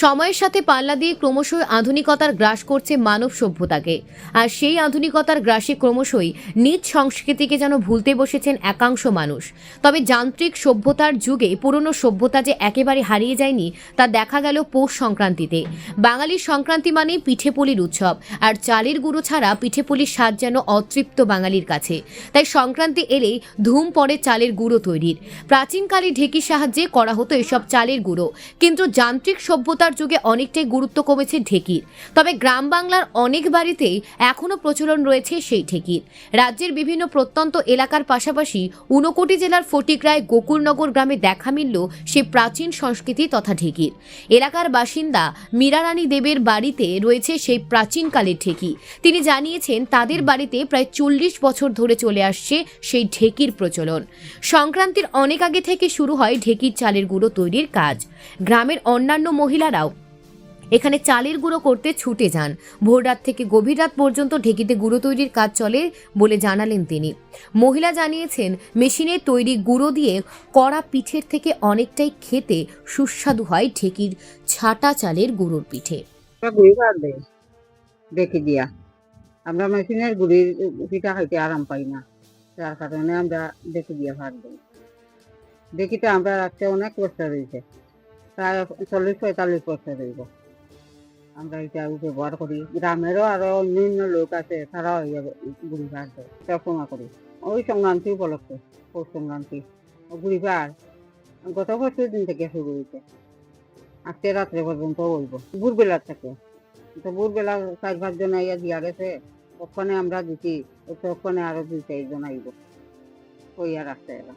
সময়ের সাথে পাল্লা দিয়ে ক্রমশই আধুনিকতার গ্রাস করছে মানব সভ্যতাকে। আর সেই আধুনিকতার গ্রাসে ক্রমশই নিজ সংস্কৃতিকে যেন ভুলতে বসেছেন একাংশ মানুষ। তবে যান্ত্রিক সভ্যতার যুগে পুরনো সভ্যতা যে একেবারে হারিয়ে যায়নি তা দেখা গেল পৌষ সংক্রান্তিতে। বাঙালির সংক্রান্তি মানে পিঠেপুলির উৎসব, আর চালের গুঁড়ো ছাড়া পিঠেপুলির স্বাদ যেন অতৃপ্ত বাঙালির কাছে। তাই সংক্রান্তি এলেই ধুম পড়ে চালের গুঁড়ো তৈরির। প্রাচীনকালে ঢেঁকির সাহায্যে করা হতো এসব চালের গুঁড়ো, কিন্তু যান্ত্রিক সভ্যতার যুগে অনেকটাই গুরুত্ব কমেছে ঢেঁকির। তবে গ্রাম বাংলার অনেক বাড়িতেই এখনও প্রচলন রয়েছে সেই ঢেঁকির। রাজ্যের বিভিন্ন প্রত্যন্ত এলাকার পাশাপাশি ঊনকোটি জেলার ফটিকরায় গোকুলনগর গ্রামে দেখা মিলল সে প্রাচীন সংস্কৃতি তথা ঢেঁকির। এলাকার বাসিন্দা মীরারানী দেবের বাড়িতে রয়েছে সেই প্রাচীনকালের ঢেঁকি। তিনি জানিয়েছেন তাদের বাড়িতে প্রায় 40 বছর ধরে চলে আসছে সেই ঢেঁকির প্রচলন। সংক্রান্তির অনেক আগে থেকে শুরু হয় ঢেঁকির চালের গুঁড়ো তৈরির কাজ। গ্রামের অন্যান্য মহিলারাও এখানে চালের গুঁড়ো করতে ছুটে যান। ভোররাত থেকে গভীর রাত পর্যন্ত ঢেঁকিতে গুঁড়ো তৈরির কাজ চলে বলে জানালেন তিনি। মহিলা জানিয়েছেন মেশিনে তৈরি গুঁড়ো দিয়ে কড়া পিঠের থেকে অনেকটাই খেতে সুস্বাদু হয় ঢেঁকির ছাটা চালের গুঁড়োর পিঠে। দেখি দিয়া আমরা মেশিনের গুড়ির পিঠা খাইতে আরাম পাই না, যার কারণে আমরা দেখি দিয়া ভাত দিই। দেখিতে আমরা রাখতে অনেক বছর হয়েছে, প্রায় 40-45 বছর হইব আমরা এটা ব্যবহার করি। গ্রামেরও আরো অন্যান্য লোক আছে, তারাও গুড়ি ভাত দেয়, তর্পণা করি ওই সংক্রান্তি উপলক্ষে। পৌষ সংক্রান্তি গুড়ি ভাত গত বছর দিন থেকে শুরু হয়েছে, আজকে রাত্রে পর্যন্ত হইব। ভোরবেলার থেকে তো ভোরবেলা 4-5 জন আইয়া দিয়া গেছে, ওখানে আমরা দিচ্ছি, ওখানে আরো 2-4 জন আইব, কইয়া রাখতে এরা।